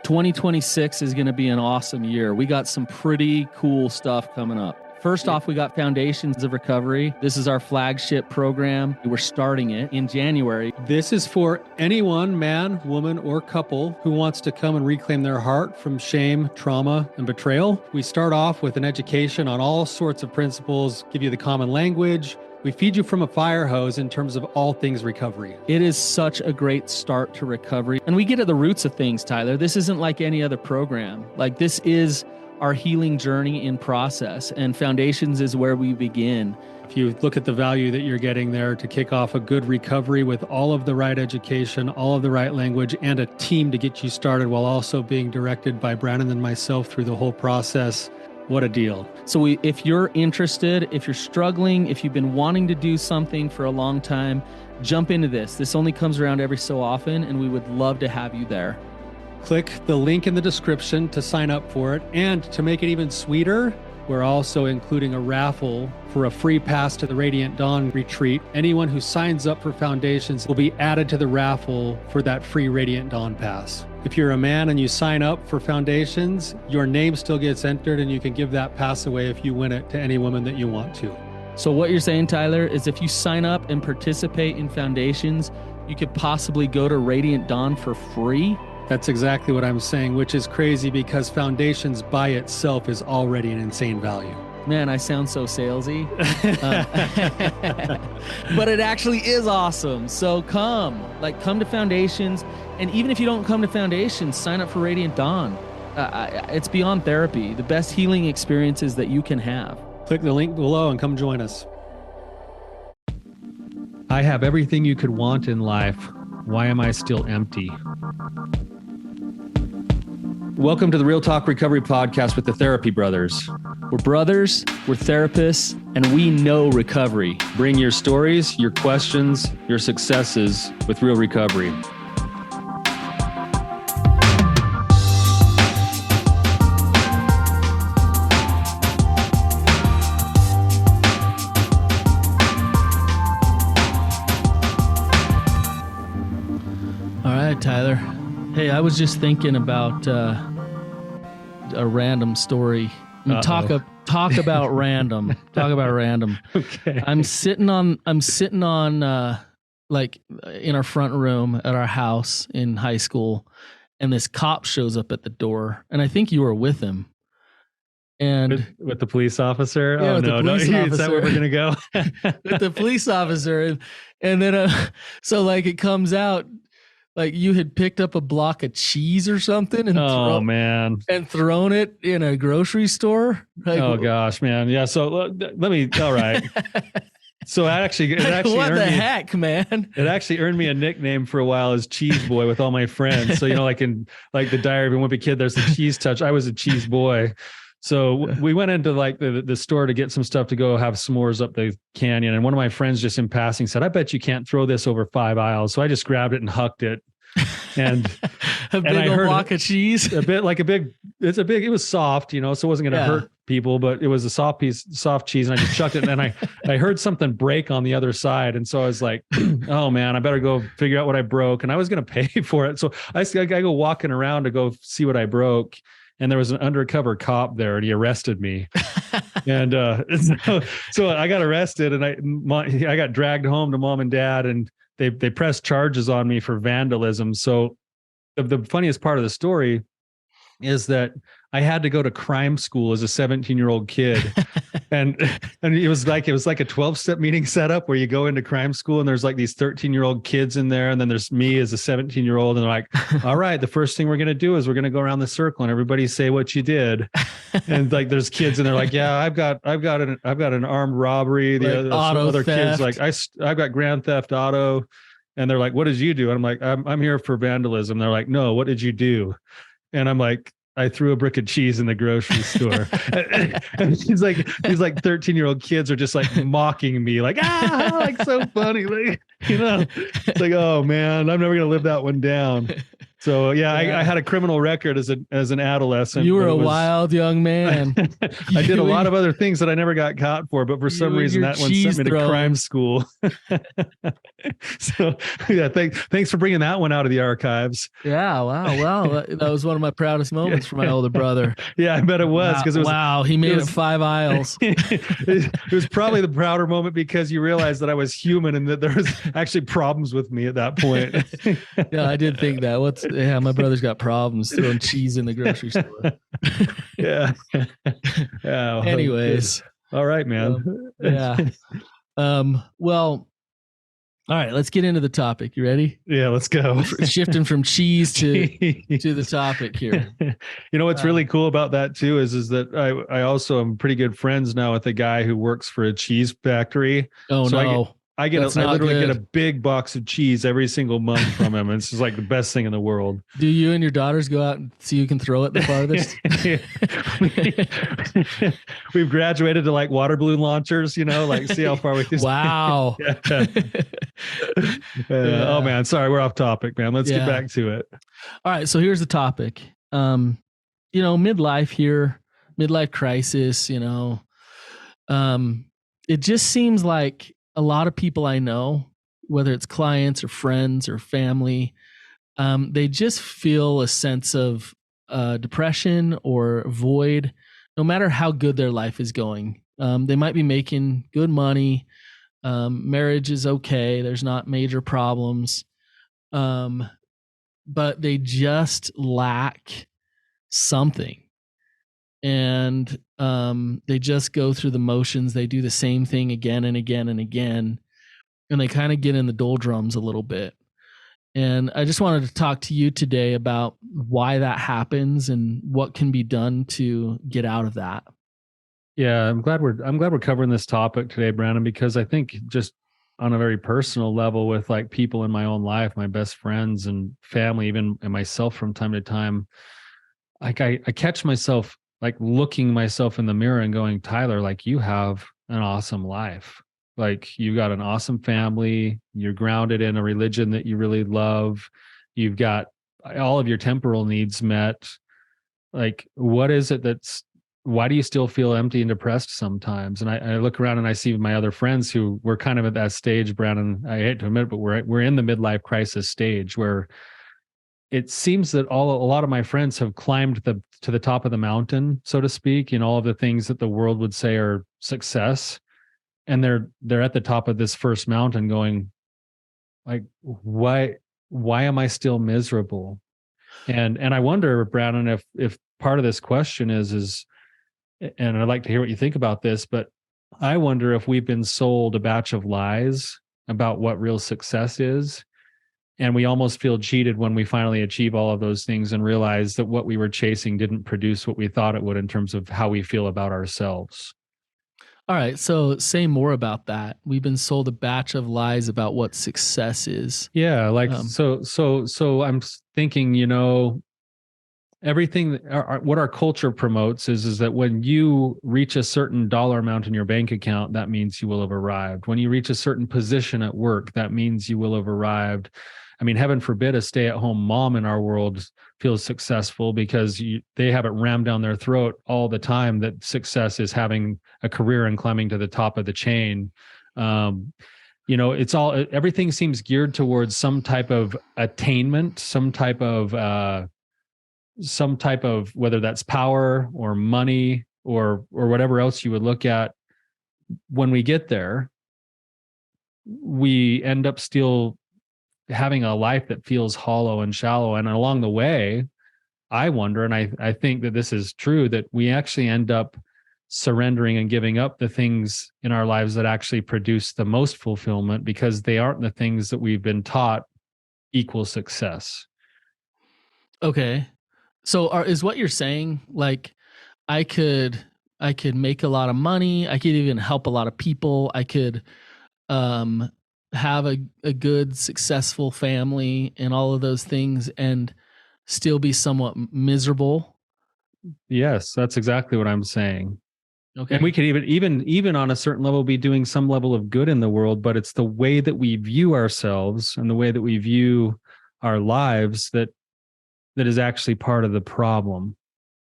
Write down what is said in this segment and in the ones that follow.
2026 is going to be an awesome year. We got some pretty cool stuff coming up. First off, we got Foundations of Recovery. This is our flagship program. We're starting it in January. This is for anyone, man, woman, or couple who wants to come and reclaim their heart from shame, trauma, and betrayal. We start off with an education on all sorts of principles, give you the common language. We feed you from a fire hose in terms of all things recovery. It is such a great start to recovery. And we get at the roots of things, Tyler. This isn't like any other program. Like, this is our healing journey in process, and Foundations is where we begin. If you look at the value that you're getting there to kick off a good recovery with all of the right education, all of the right language, and a team to get you started while also being directed by Brannon and myself through the whole process, what a deal. So if you're interested, if you're struggling, if you've been wanting to do something for a long time, jump into this. This only comes around every so often, and we would love to have you there. Click the link in the description to sign up for it. And to make it even sweeter, we're also including a raffle for a free pass to the Radiant Dawn retreat. Anyone who signs up for Foundations will be added to the raffle for that free Radiant Dawn pass. If you're a man and you sign up for Foundations, your name still gets entered, and you can give that pass away if you win it to any woman that you want to. So what you're saying, Tyler, is if you sign up and participate in Foundations, you could possibly go to Radiant Dawn for free? That's exactly what I'm saying, which is crazy because Foundations by itself is already an insane value. Man, I sound so salesy. But it actually is awesome. So come to Foundations. And even if you don't come to Foundations, sign up for Radiant Dawn. It's beyond therapy, the best healing experiences that you can have. Click the link below and come join us. I have everything you could want in life. Why am I still empty? Welcome to the Real Talk Recovery Podcast with the Therapy Brothers. We're brothers, we're therapists, and we know recovery. Bring your stories, your questions, your successes with real recovery. All right, Tyler. Hey, I was just thinking about a random story. Talk about random. Talk about random. Okay. I'm sitting on like in our front room at our house in high school, and this cop shows up at the door, and I think you were with him. And with the police officer? Yeah, oh no, no, is that where we're gonna go? With the police officer, and then so like it comes out like you had picked up a block of cheese or something and thrown it in a grocery store. Like, oh gosh, man. Yeah. So let me. All right. So it actually what the heck, man? It actually earned me a nickname for a while as Cheese Boy with all my friends. So like in like the Diary of a Wimpy Kid, there's the cheese touch. I was a cheese boy. So we went into like the store to get some stuff to go have s'mores up the canyon. And one of my friends just in passing said, I bet you can't throw this over 5 aisles. So I just grabbed it and hucked it. And a big old block of cheese. It was soft, so it wasn't going to hurt people, but it was a soft cheese. And I just chucked it. And then I heard something break on the other side. And so I was like, oh man, I better go figure out what I broke. And I was going to pay for it. So I go walking around to go see what I broke. And there was an undercover cop there, and he arrested me. And so I got arrested, and I got dragged home to mom and dad, and they pressed charges on me for vandalism. So the funniest part of the story is that I had to go to crime school as a 17-year-old kid. and it was like a 12-step meeting setup where you go into crime school and there's like these 13-year-old kids in there. And then there's me as a 17-year-old. And they're like, all right, the first thing we're going to do is we're going to go around the circle and everybody say what you did. And like, there's kids and they're like, yeah, I've got an armed robbery. The other kids like, I've got grand theft auto. And they're like, what did you do? And I'm like, I'm here for vandalism. They're like, no, what did you do? And I'm like, I threw a brick of cheese in the grocery store. And these 13-year-old kids are just like mocking me, like, like so funny. Like, it's like, oh man, I'm never going to live that one down. So yeah, I had a criminal record as an adolescent. You were a wild young man. I did a lot of other things that I never got caught for, but for some reason that one sent me to crime school. So yeah, thanks for bringing that one out of the archives. Yeah, wow. That was one of my proudest moments for my older brother. Yeah, I bet it was, because he made it 5 aisles. It was probably the prouder moment because you realized that I was human and that there was actually problems with me at that point. Yeah, I did think that. My brother's got problems throwing cheese in the grocery store. Yeah. Yeah. Anyways. All right, man. Yeah. Well, all right, let's get into the topic. You ready? Yeah, let's go. Shifting from cheese to the topic here. You know what's really cool about that too is that I also am pretty good friends now with a guy who works for a cheese factory. Oh, so no. I literally get a big box of cheese every single month from him. It's just like the best thing in the world. Do you and your daughters go out and see who can throw it the farthest? We've graduated to like water balloon launchers, like see how far we can. Wow. Oh man, sorry, we're off topic, man. Let's get back to it. All right, so here's the topic. Midlife crisis, it just seems like a lot of people I know, whether it's clients or friends or family, they just feel a sense of depression or void, no matter how good their life is going. They might be making good money. Marriage is okay. There's not major problems. But they just lack something. And they just go through the motions. They do the same thing again and again and again, and they kind of get in the doldrums a little bit. And I just wanted to talk to you today about why that happens and what can be done to get out of that. Yeah, I'm glad we're covering this topic today, Brannon, because I think just on a very personal level with like people in my own life, my best friends and family, even and myself from time to time, like I catch myself like looking myself in the mirror and going, Tyler, like you have an awesome life. Like you got an awesome family. You're grounded in a religion that you really love. You've got all of your temporal needs met. Like, what is it why do you still feel empty and depressed sometimes? And I look around and I see my other friends who were kind of at that stage, Brannon, I hate to admit it, but we're in the midlife crisis stage where it seems that a lot of my friends have climbed to the top of the mountain, so to speak, in all of the things that the world would say are success. And they're at the top of this first mountain going, like, why am I still miserable? And I wonder, Brannon, if part of this question is, and I'd like to hear what you think about this, but I wonder if we've been sold a batch of lies about what real success is. And we almost feel cheated when we finally achieve all of those things and realize that what we were chasing didn't produce what we thought it would in terms of how we feel about ourselves. All right. So say more about that. We've been sold a batch of lies about what success is. Yeah. Like, so I'm thinking, everything, what our culture promotes is that when you reach a certain dollar amount in your bank account, that means you will have arrived. When you reach a certain position at work, that means you will have arrived. I mean, heaven forbid a stay-at-home mom in our world feels successful because they have it rammed down their throat all the time that success is having a career and climbing to the top of the chain. Everything seems geared towards some type of attainment, some type of whether that's power or money or whatever else you would look at. When we get there, we end up still having a life that feels hollow and shallow. And along the way, I wonder, and I think that this is true, that we actually end up surrendering and giving up the things in our lives that actually produce the most fulfillment because they aren't the things that we've been taught equal success. Okay. So is what you're saying, like, I could make a lot of money. I could even help a lot of people. I could have a good, successful family and all of those things and still be somewhat miserable? Yes, that's exactly what I'm saying. Okay. And we could even on a certain level be doing some level of good in the world, but it's the way that we view ourselves and the way that we view our lives that that is actually part of the problem,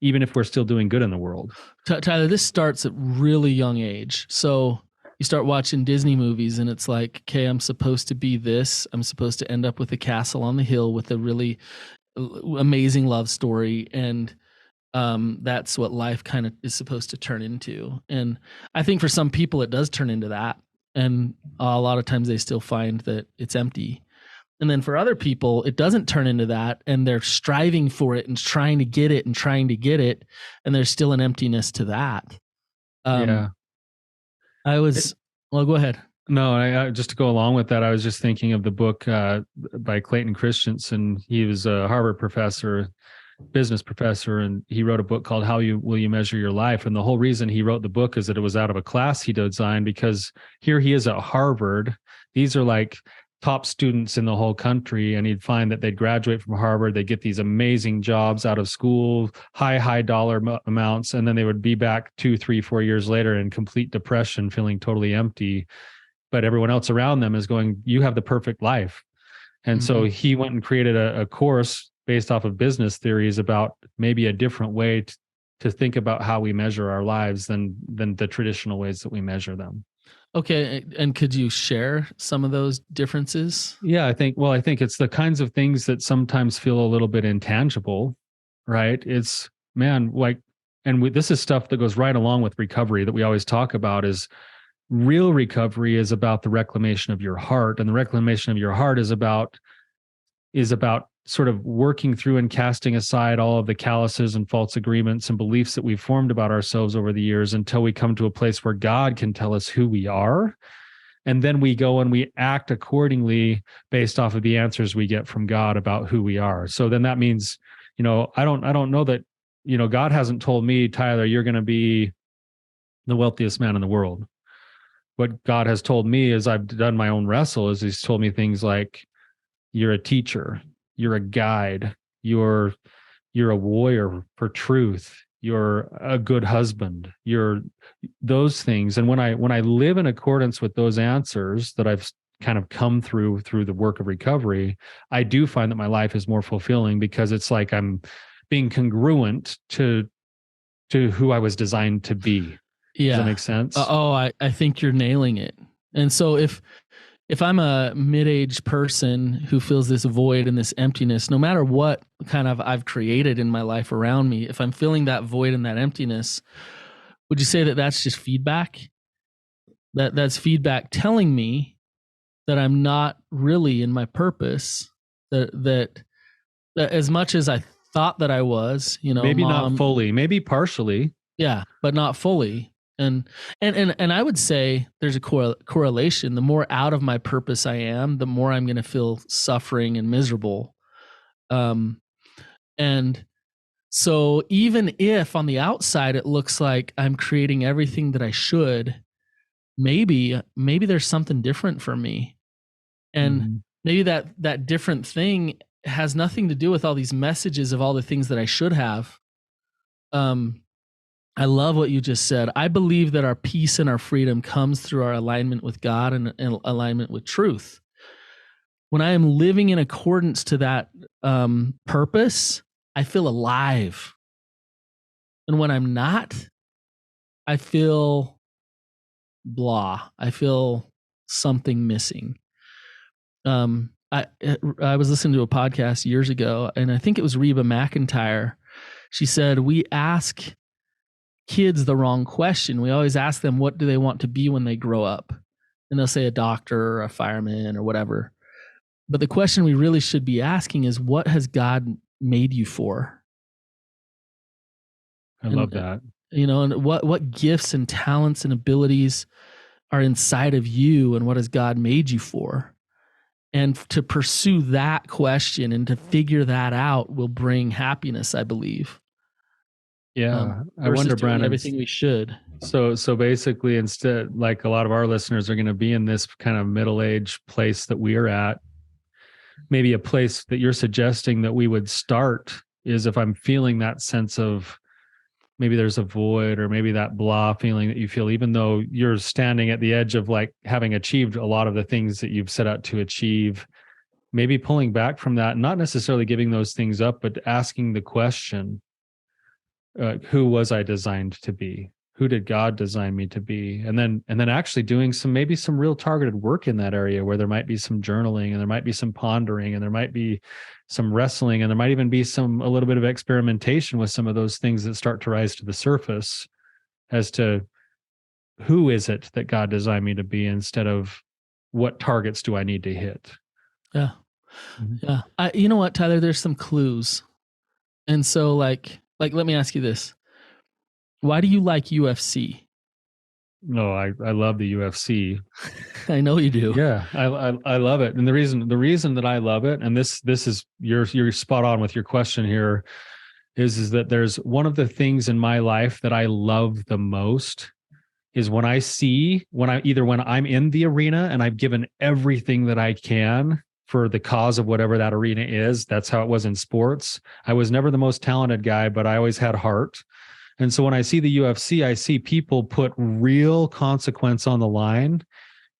even if we're still doing good in the world? Tyler, this starts at really young age. So you start watching Disney movies and it's like, okay, I'm supposed to be this. I'm supposed to end up with a castle on the hill with a really amazing love story. And that's what life kind of is supposed to turn into. And I think for some people it does turn into that. And a lot of times they still find that it's empty. And then for other people, it doesn't turn into that, and they're striving for it and trying to get it and trying to get it. And there's still an emptiness to that. Yeah. Well, go ahead. No, I just to go along with that, I was just thinking of the book by Clayton Christensen. He was a Harvard professor, business professor, and he wrote a book called Will You Measure Your Life? And the whole reason he wrote the book is that it was out of a class he designed, because here he is at Harvard. These are like top students in the whole country, and he'd find that they'd graduate from Harvard, they'd get these amazing jobs out of school, high dollar amounts, and then they would be back 2, 3, 4 years later in complete depression, feeling totally empty. But everyone else around them is going, you have the perfect life. And so he went and created a course based off of business theories about maybe a different way to think about how we measure our lives than the traditional ways that we measure them. Okay. And could you share some of those differences? Yeah, I think it's the kinds of things that sometimes feel a little bit intangible, right? It's, man, like, and this is stuff that goes right along with recovery that we always talk about. Is real recovery is about the reclamation of your heart, and the reclamation of your heart is about sort of working through and casting aside all of the calluses and false agreements and beliefs that we've formed about ourselves over the years, until we come to a place where God can tell us who we are. And then we go and we act accordingly based off of the answers we get from God about who we are. So then that means, I don't know that, God hasn't told me, Tyler, you're going to be the wealthiest man in the world. What God has told me, as I've done my own wrestle, is he's told me things like, you're a teacher, you're a guide, you're a warrior for truth, you're a good husband, you're those things. And when I live in accordance with those answers that I've kind of come through the work of recovery, I do find that my life is more fulfilling, because it's like I'm being congruent to who I was designed to be. Yeah. Does that make sense? I think you're nailing it. And so if I'm a mid-aged person who feels this void and this emptiness, no matter what kind of I've created in my life around me, if I'm feeling that void and that emptiness, would you say that that's just feedback? That's feedback telling me that I'm not really in my purpose, that as much as I thought that I was, maybe not fully, maybe partially. Yeah, but not fully. And I would say there's a correlation. The more out of my purpose I am, the more I'm going to feel suffering and miserable. And so even if on the outside it looks like I'm creating everything that I should, maybe there's something different for me. And maybe that different thing has nothing to do with all these messages of all the things that I should have. I love what you just said. I believe that our peace and our freedom comes through our alignment with God and alignment with truth. When I am living in accordance to that purpose, I feel alive. And when I'm not, I feel blah. I feel something missing. I was listening to a podcast years ago, and I think it was Reba McEntire. She said, we ask kids the wrong question. We always ask them, what do they want to be when they grow up? And they'll say a doctor or a fireman or whatever. But the question we really should be asking is, what has God made you for? I love that. And what gifts and talents and abilities are inside of you, and what has God made you for? And to pursue that question and to figure that out will bring happiness, I believe. Yeah. I wonder, Brannon, everything we should. So basically, instead, like a lot of our listeners are going to be in this kind of middle-aged place that we are at, maybe a place that you're suggesting that we would start is, if I'm feeling that sense of maybe there's a void, or maybe that blah feeling that you feel, even though you're standing at the edge of like having achieved a lot of the things that you've set out to achieve, maybe pulling back from that, not necessarily giving those things up, but asking the question, who was I designed to be? Who did God design me to be? And then actually doing maybe some real targeted work in that area, where there might be some journaling, and there might be some pondering, and there might be some wrestling, and there might even be a little bit of experimentation with some of those things that start to rise to the surface as to who is it that God designed me to be, instead of what targets do I need to hit. Yeah. Mm-hmm. Yeah. You know what, Tyler, there's some clues. And so like, let me ask you this. Why do you like UFC? No, I love the UFC. I know you do. Yeah, I love it. And the reason that I love it, and this is, you're spot on with your question here, is that there's one of the things in my life that I love the most is when I'm in the arena and I've given everything that I can for the cause of whatever that arena is. That's how it was in sports. I was never the most talented guy, but I always had heart. And so when I see the UFC, I see people put real consequence on the line,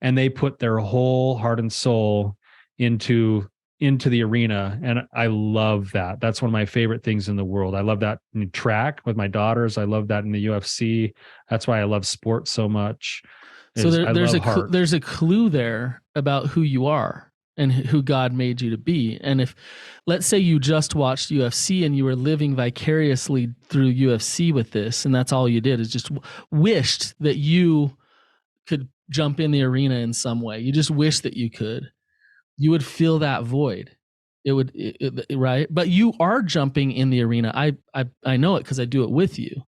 and they put their whole heart and soul into the arena. And I love that. That's one of my favorite things in the world. I love that in track with my daughters. I love that in the UFC. That's why I love sports so much. So there's a clue there about who you are and who God made you to be. And if, let's say you just watched UFC and you were living vicariously through UFC with this, and that's all you did is just wished that you could jump in the arena in some way. You just wish that you could. You would fill that void. Right? But you are jumping in the arena. I know it because I do it with you.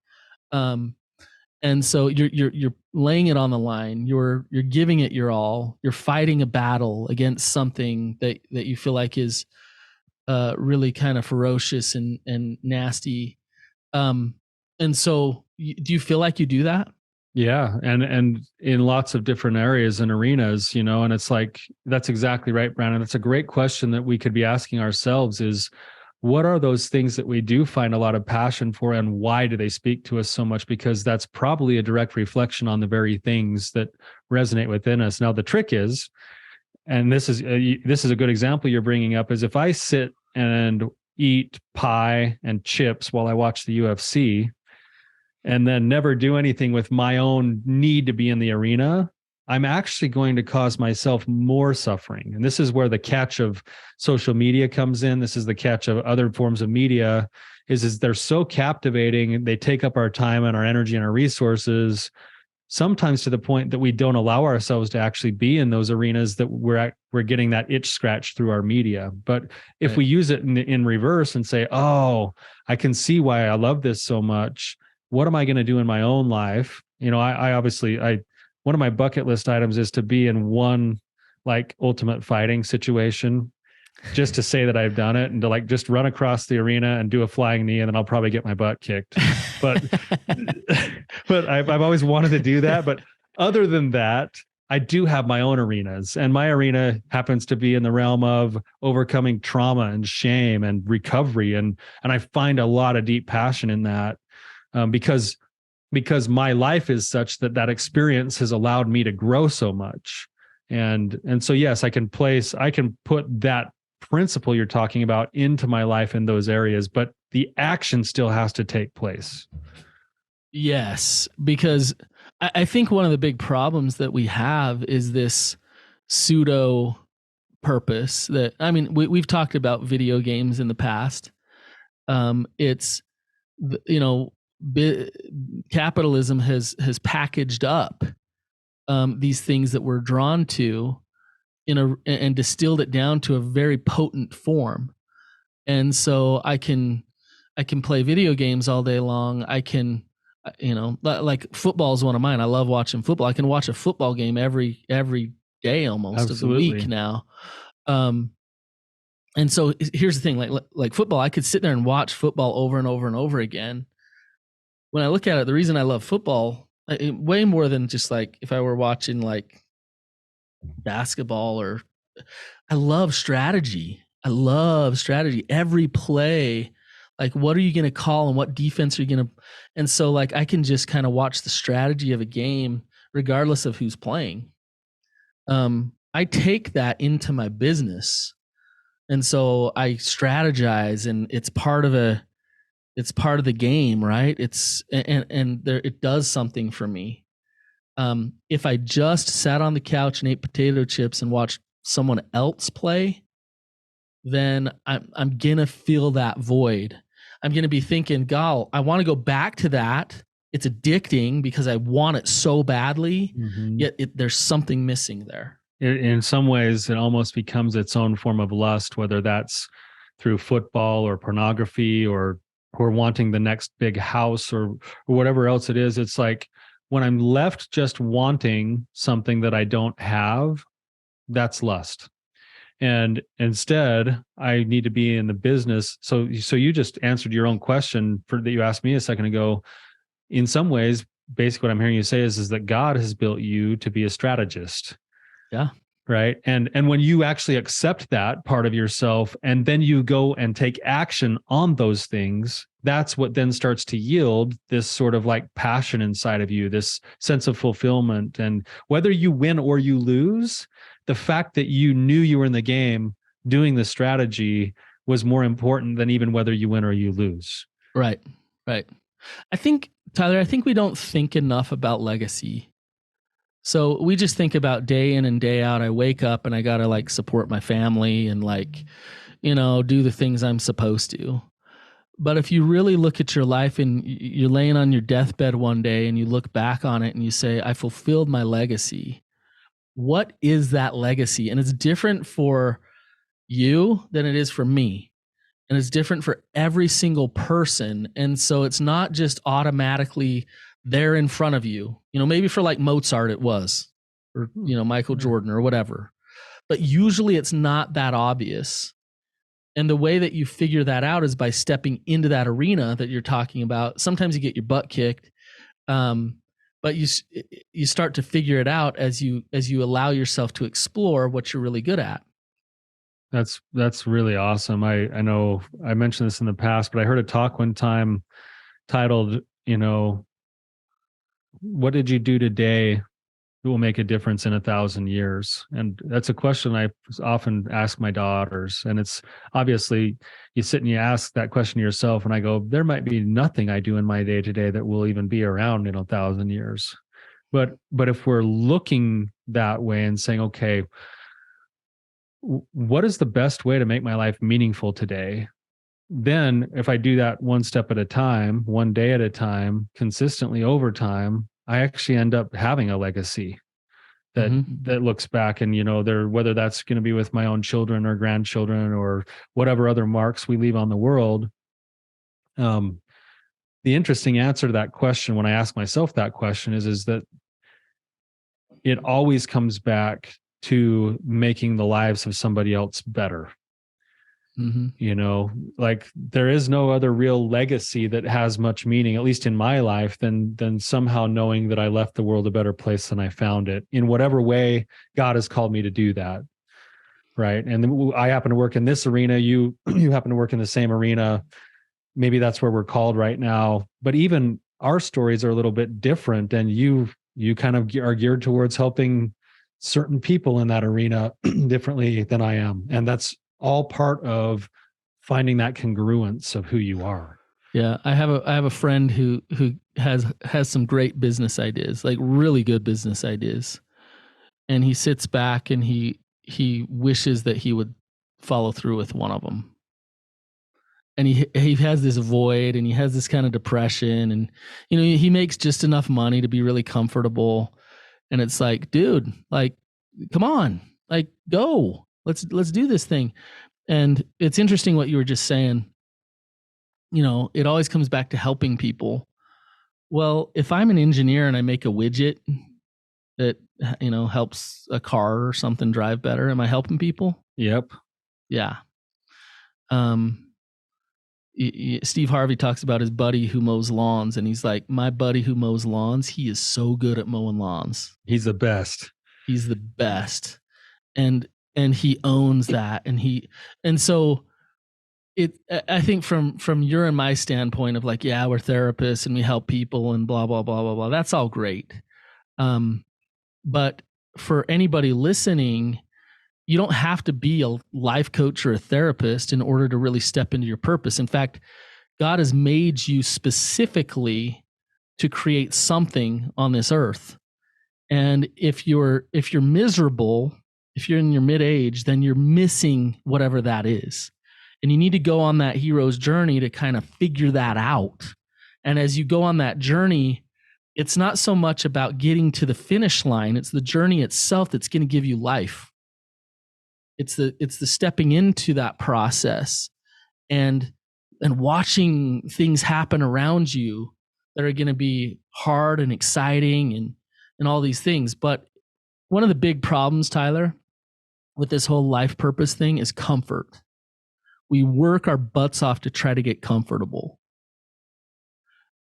And so you're laying it on the line. You're giving it your all. You're fighting a battle against something that you feel like is really kind of ferocious and nasty. And so do you feel like you do that? Yeah. And in lots of different areas and arenas, and it's like, that's exactly right, Brannon. That's a great question that we could be asking ourselves is, what are those things that we do find a lot of passion for, and why do they speak to us so much? Because that's probably a direct reflection on the very things that resonate within us. Now, the trick is, and this is a good example you're bringing up, is if I sit and eat pie and chips while I watch the UFC, and then never do anything with my own need to be in the arena, I'm actually going to cause myself more suffering. And this is where the catch of social media comes in. This is the catch of other forms of media, is they're so captivating. They take up our time and our energy and our resources, sometimes to the point that we don't allow ourselves to actually be in those arenas that we're getting that itch scratched through our media. But if we use it in reverse and say, oh, I can see why I love this so much. What am I going to do in my own life? I obviously, one of my bucket list items is to be in one like ultimate fighting situation, just to say that I've done it, and to like just run across the arena and do a flying knee, and then I'll probably get my butt kicked. But I've always wanted to do that. But other than that, I do have my own arenas, and my arena happens to be in the realm of overcoming trauma and shame and recovery. And I find a lot of deep passion in that. Because my life is such that experience has allowed me to grow so much. And so, yes, I can put that principle you're talking about into my life in those areas, but the action still has to take place. Yes, because I think one of the big problems that we have is this pseudo purpose that, we've talked about video games in the past. It's, capitalism has packaged up these things that we're drawn to and distilled it down to a very potent form. And so I can play video games all day long. I can, like football is one of mine. I love watching football. I can watch a football game every day almost Absolutely. of the week now. And so here's the thing, like football, I could sit there and watch football over and over and over again. When I look at it, the reason I love football way more than just like if I were watching like basketball, or I love strategy. Every play, like what are you going to call and what defense are you going to, and so like I can just kind of watch the strategy of a game regardless of who's playing. I take that into my business. And so I strategize, and it's part of the game, right? And there, it does something for me. If I just sat on the couch and ate potato chips and watched someone else play, then I'm gonna feel that void. I'm gonna be thinking, "God, I want to go back to that. It's addicting because I want it so badly. Yet there's something missing there." In some ways, it almost becomes its own form of lust, whether that's through football or pornography or wanting the next big house or whatever else it is. It's like when I'm left just wanting something that I don't have, that's lust. And instead, I need to be in the business. So you just answered your own question that you asked me a second ago. In some ways, basically what I'm hearing you say is that God has built you to be a strategist. Yeah. Right. And when you actually accept that part of yourself, and then you go and take action on those things, that's what then starts to yield this sort of like passion inside of you, this sense of fulfillment. And whether you win or you lose, the fact that you knew you were in the game doing the strategy was more important than even whether you win or you lose. Right. Right. I think, Tyler, we don't think enough about legacy. So we just think about day in and day out. I wake up and I got to like support my family and like, do the things I'm supposed to. But if you really look at your life and you're laying on your deathbed one day and you look back on it and you say, I fulfilled my legacy. What is that legacy? And it's different for you than it is for me. And it's different for every single person. And so it's not just automatically there in front of you. Maybe for like Mozart it was, or, Michael Jordan or whatever. But usually it's not that obvious. And the way that you figure that out is by stepping into that arena that you're talking about. Sometimes you get your butt kicked. But you start to figure it out as you allow yourself to explore what you're really good at. That's really awesome. I know I mentioned this in the past, but I heard a talk one time titled, what did you do today that will make a difference in 1,000 years? And that's a question I often ask my daughters. And it's obviously you sit and you ask that question to yourself, and I go, there might be nothing I do in my day to day that will even be around in 1,000 years. But if we're looking that way and saying, okay, what is the best way to make my life meaningful today? Then if I do that one step at a time, one day at a time, consistently over time, I actually end up having a legacy that looks back and, whether that's going to be with my own children or grandchildren or whatever other marks we leave on the world. The interesting answer to that question, when I ask myself that question, is that it always comes back to making the lives of somebody else better. Like there is no other real legacy that has much meaning, at least in my life, than somehow knowing that I left the world a better place than I found it, in whatever way God has called me to do that. Right. And I happen to work in this arena. You happen to work in the same arena. Maybe that's where we're called right now. But even our stories are a little bit different, and you kind of are geared towards helping certain people in that arena differently than I am. And that's all part of finding that congruence of who you are. Yeah. I have a friend who has some great business ideas, like really good business ideas. And he sits back and he wishes that he would follow through with one of them. And he has this void, and he has this kind of depression, and he makes just enough money to be really comfortable. And it's like, dude, like, come on, like, go, let's do this thing. And it's interesting what you were just saying. It always comes back to helping people. Well, if I'm an engineer and I make a widget that, helps a car or something drive better, am I helping people? Yep. Yeah. Steve Harvey talks about his buddy who mows lawns, and he's like, my buddy who mows lawns, he is so good at mowing lawns. He's the best. He's the best. And he owns that. And so I think from your and my standpoint of like, yeah, we're therapists and we help people and blah, blah, blah, blah, blah. That's all great. But for anybody listening, you don't have to be a life coach or a therapist in order to really step into your purpose. In fact, God has made you specifically to create something on this earth. And if you're miserable, if you're in your mid-age, then you're missing whatever that is. And you need to go on that hero's journey to kind of figure that out. And as you go on that journey, it's not so much about getting to the finish line, it's the journey itself that's going to give you life. It's the stepping into that process and watching things happen around you that are going to be hard and exciting and all these things. But one of the big problems, Tyler, with this whole life purpose thing is comfort. We work our butts off to try to get comfortable.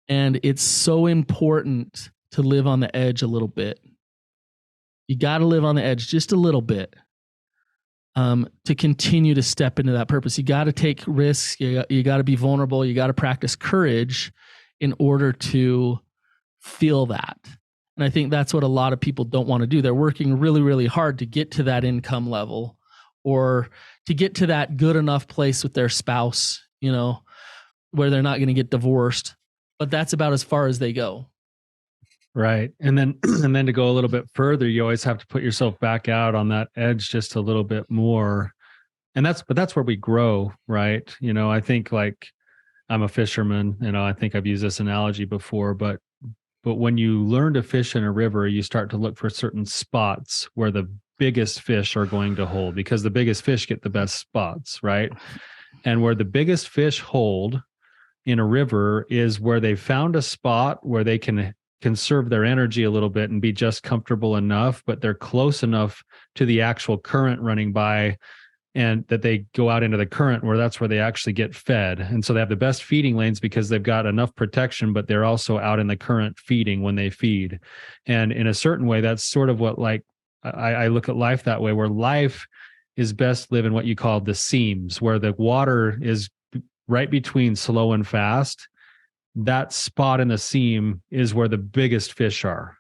And it's so important to live on the edge a little bit. You got to live on the edge just a little bit. To continue to step into that purpose. You got to take risks. You got to be vulnerable. You got to practice courage in order to feel that. And I think that's what a lot of people don't want to do. They're working really, really hard to get to that income level or to get to that good enough place with their spouse, where they're not going to get divorced. But that's about as far as they go. Right. And then to go a little bit further, you always have to put yourself back out on that edge just a little bit more. And that's where we grow, right? I think like I'm a fisherman, I think I've used this analogy before, but when you learn to fish in a river, you start to look for certain spots where the biggest fish are going to hold, because the biggest fish get the best spots, right? And where the biggest fish hold in a river is where they found a spot where they can conserve their energy a little bit and be just comfortable enough, but they're close enough to the actual current running by, and that they go out into the current where that's where they actually get fed. And so they have the best feeding lanes because they've got enough protection, but they're also out in the current feeding when they feed. And in a certain way, that's sort of what I look at life that way, where life is best lived in what you call the seams, where the water is right between slow and fast. That spot in the seam is where the biggest fish are.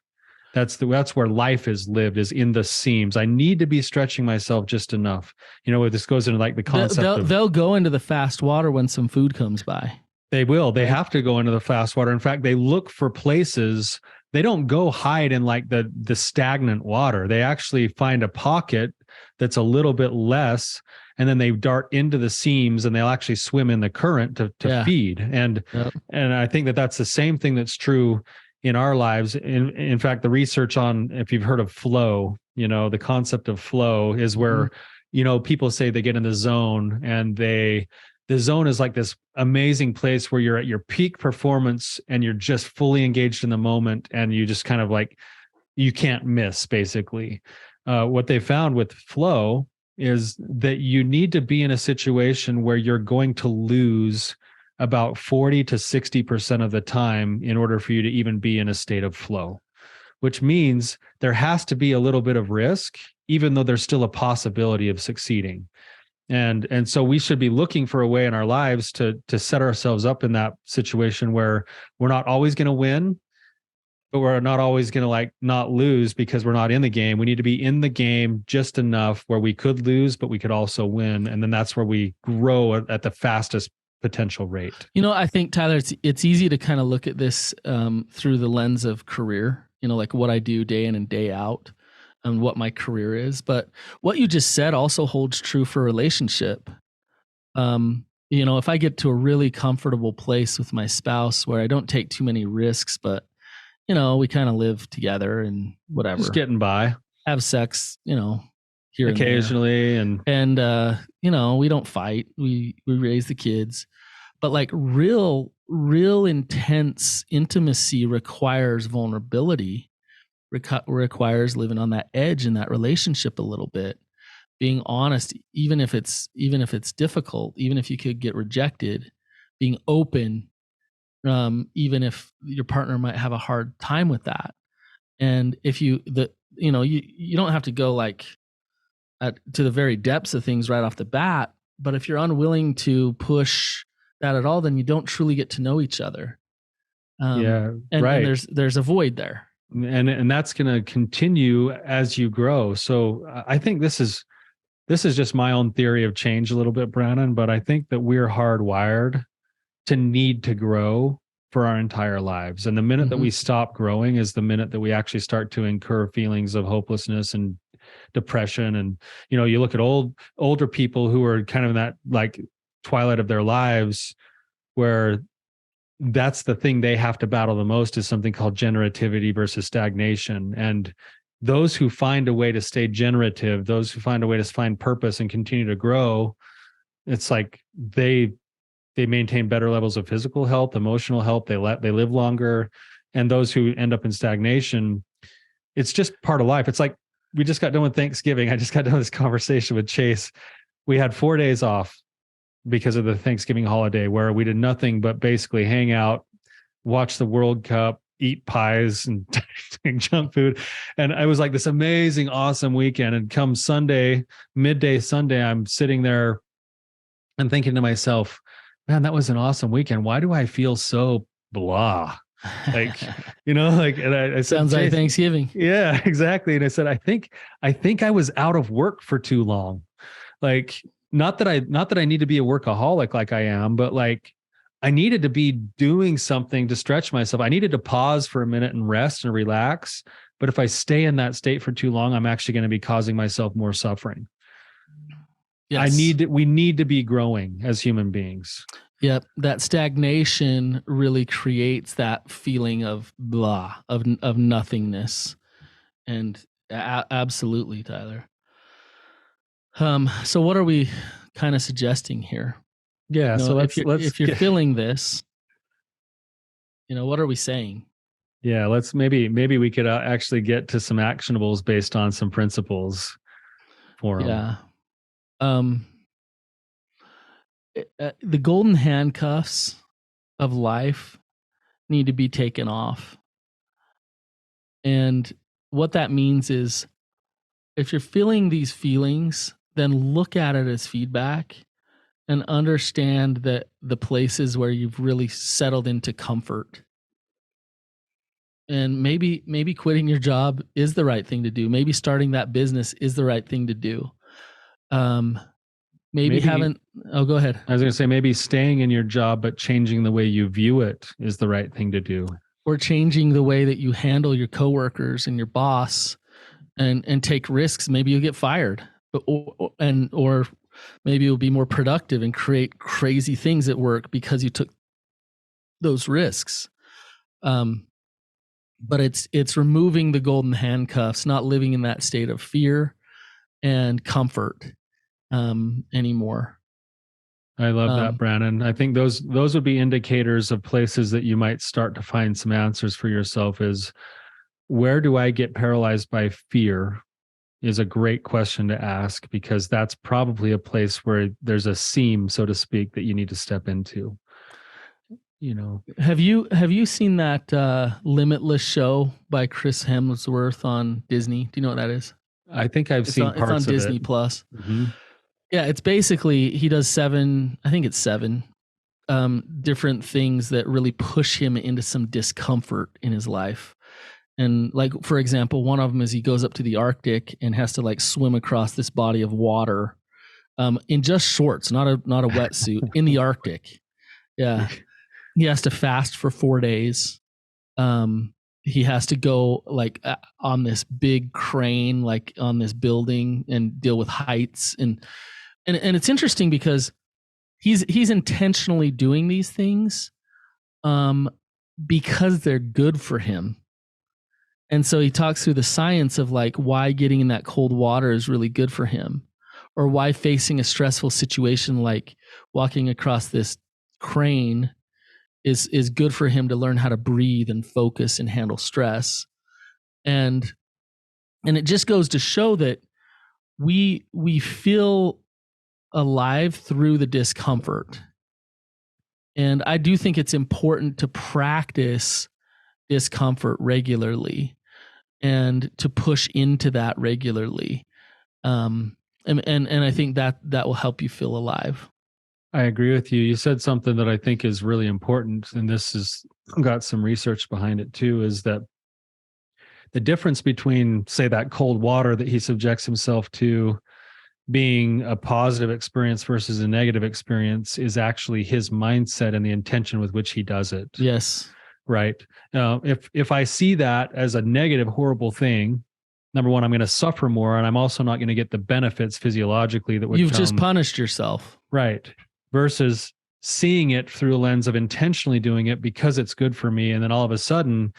That's where life is lived, is in the seams. I need to be stretching myself just enough. This goes into like the concept they'll go into the fast water when some food comes by. They will. They have to go into the fast water. In fact, they look for places. They don't go hide in like the stagnant water. They actually find a pocket that's a little bit less, and then they dart into the seams and they'll actually swim in the current to feed. And I think that's the same thing that's true in our lives. In fact, the research on, if you've heard of flow, the concept of flow is where, people say they get in the zone, and the zone is like this amazing place where you're at your peak performance and you're just fully engaged in the moment, and you just kind of like, you can't miss basically. What they found with flow is that you need to be in a situation where you're going to lose about 40 to 60% of the time in order for you to even be in a state of flow, which means there has to be a little bit of risk, even though there's still a possibility of succeeding. And so we should be looking for a way in our lives to set ourselves up in that situation where we're not always going to win, but we're not always going to not lose because we're not in the game. We need to be in the game just enough where we could lose, but we could also win. And then that's where we grow at the fastest potential rate. I think, Tyler, it's easy to kind of look at this through the lens of career, like what I do day in and day out and what my career is. But what you just said also holds true for a relationship. If I get to a really comfortable place with my spouse where I don't take too many risks, but we kind of live together and whatever. Just getting by. Have sex, here occasionally, and we don't fight. We raise the kids. But like real intense intimacy requires vulnerability, requires living on that edge in that relationship a little bit, being honest, even if it's difficult, even if you could get rejected, being open, even if your partner might have a hard time with that. And if you don't have to go to the very depths of things right off the bat, but if you're unwilling to push that at all, then you don't truly get to know each other. And there's a void there. And that's going to continue as you grow. So I think this is this is just my own theory of change a little bit, Brannon, but I think that we're hardwired to need to grow for our entire lives. And the minute that we stop growing is the minute that we actually start to incur feelings of hopelessness and depression. And, you look at older people who are kind of in that like twilight of their lives, where that's the thing they have to battle the most, is something called generativity versus stagnation. And those who find a way to stay generative, those who find a way to find purpose and continue to grow, it's like they maintain better levels of physical health, emotional health. They live longer. And those who end up in stagnation, it's just part of life. It's like, we just got done with Thanksgiving. I just got done with this conversation with Chase. We had 4 days off because of the Thanksgiving holiday, where we did nothing but basically hang out, watch the World Cup, eat pies and junk food. And it was like this amazing, awesome weekend. And come Sunday, midday Sunday, I'm sitting there and thinking to myself, man, that was an awesome weekend. Why do I feel so blah? Like, and I said, sounds like Thanksgiving. Yeah, exactly. And I said, I think I was out of work for too long. Like, not that I need to be a workaholic like I am, but like, I needed to be doing something to stretch myself. I needed to pause for a minute and rest and relax. But if I stay in that state for too long, I'm actually going to be causing myself more suffering. Yes. We need to be growing as human beings. Yep. That stagnation really creates that feeling of blah, of nothingness. And absolutely, Tyler. So what are we kind of suggesting here? Yeah. So if you're feeling this, what are we saying? Yeah. Maybe we could actually get to some actionables based on some principles for them. Yeah. The golden handcuffs of life need to be taken off. And what that means is, if you're feeling these feelings, then look at it as feedback and understand that the places where you've really settled into comfort. And maybe quitting your job is the right thing to do. Maybe starting that business is the right thing to do. Maybe go ahead. I was going to say, maybe staying in your job, but changing the way you view it is the right thing to do. Or changing the way that you handle your coworkers and your boss and take risks. Maybe you'll get fired, or maybe you'll be more productive and create crazy things at work because you took those risks. But it's removing the golden handcuffs, not living in that state of fear and comfort anymore. I love that, Brannon. I think those would be indicators of places that you might start to find some answers for yourself. Is, where do I get paralyzed by fear? Is a great question to ask, because that's probably a place where there's a seam, so to speak, that you need to step into. Have you seen that Limitless show by Chris Hemsworth on Disney? Do you know what that is? I think I've seen parts of it. It's on Disney Plus. Mm-hmm. Yeah, it's basically, he does 7 different things that really push him into some discomfort in his life. And like, for example, one of them is he goes up to the Arctic and has to like swim across this body of water in just shorts, not a wetsuit, in the Arctic. Yeah. He has to fast for 4 days. He has to go like on this big crane, like on this building, and deal with heights. And it's interesting because he's intentionally doing these things because they're good for him. And so he talks through the science of like why getting in that cold water is really good for him, or why facing a stressful situation like walking across this crane is good for him to learn how to breathe and focus and handle stress. And it just goes to show that we feel alive through the discomfort. And I do think it's important to practice discomfort regularly and to push into that regularly. And I think that will help you feel alive. I agree with you. You said something that I think is really important, and this has got some research behind it too, is that the difference between, say, that cold water that he subjects himself to being a positive experience versus a negative experience is actually his mindset and the intention with which he does it. Yes. Right. If I see that as a negative, horrible thing, number one, I'm going to suffer more, and I'm also not going to get the benefits physiologically that would You've just punished yourself. Right. Versus seeing it through a lens of intentionally doing it because it's good for me. And then all of a sudden,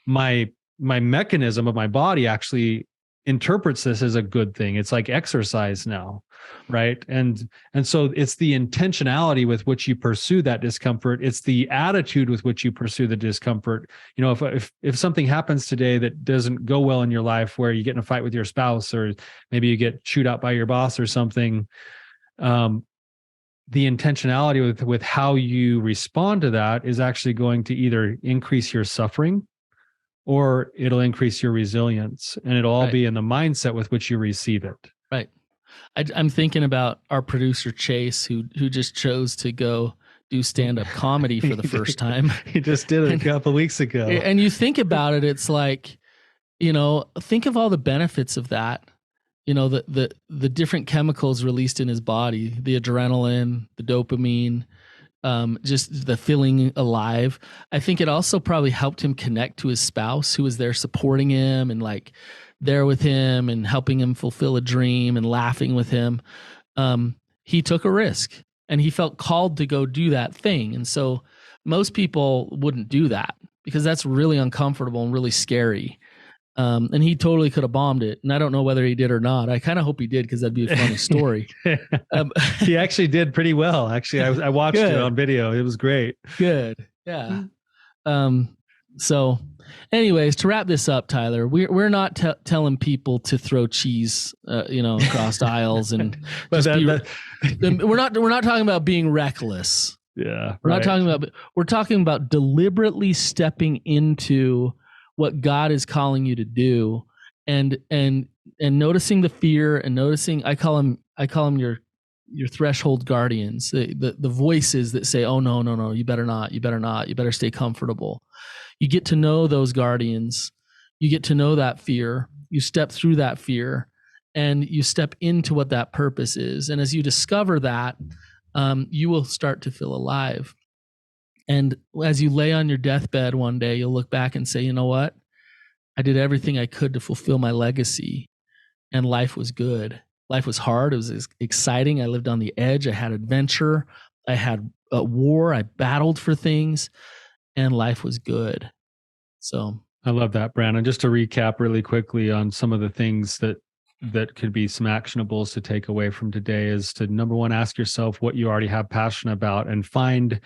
my mechanism of my body actually interprets this as a good thing. It's like exercise now, right? And so it's the intentionality with which you pursue that discomfort. It's the attitude with which you pursue the discomfort. You know, if something happens today that doesn't go well in your life, where you get in a fight with your spouse, or maybe you get chewed out by your boss or something, the intentionality with how you respond to that is actually going to either increase your suffering, or it'll increase your resilience, and it'll all be in the mindset with which you receive it. Right. I'm thinking about our producer Chase, who just chose to go do stand-up comedy for the first time. He just did it a couple of weeks ago. And you think about it, it's like, you know, think of all the benefits of that. You know, the different chemicals released in his body, the adrenaline, the dopamine, just the feeling alive. I think it also probably helped him connect to his spouse, who was there supporting him and like there with him and helping him fulfill a dream and laughing with him. He took a risk and he felt called to go do that thing. And so most people wouldn't do that because that's really uncomfortable and really scary. And he totally could have bombed it. And I don't know whether he did or not. I kind of hope he did, because that'd be a funny story. He actually did pretty well. Actually, I watched it on video. It was great. Good. Yeah. So anyways, to wrap this up, Tyler, we're not telling people to throw cheese, across aisles and we're not talking about being reckless. Yeah. We're talking about deliberately stepping into what God is calling you to do, and noticing the fear, and noticing, I call them your threshold guardians, the voices that say, oh no, you better not, you better stay comfortable. You get to know those guardians, you get to know that fear, you step through that fear, and you step into what that purpose is. And as you discover that, you will start to feel alive. And as you lay on your deathbed one day, you'll look back and say, you know what? I did everything I could to fulfill my legacy, and life was good. Life was hard. It was exciting. I lived on the edge. I had adventure. I had a war. I battled for things, and life was good. So I love that, Brannon. Just to recap really quickly on some of the things that could be some actionables to take away from today is to, number one, ask yourself what you already have passion about, and find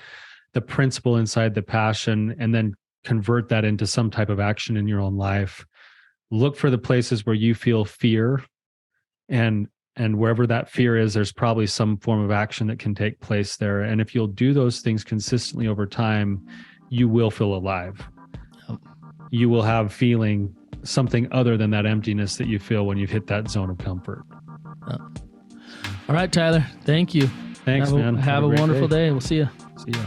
the principle inside the passion, and then convert that into some type of action in your own life. Look for the places where you feel fear, and wherever that fear is, there's probably some form of action that can take place there. And if you'll do those things consistently over time, you will feel alive. You will have feeling something other than that emptiness that you feel when you've hit that zone of comfort. All right, Tyler. Thank you. Thanks, man. Have a wonderful day. We'll see you. See ya.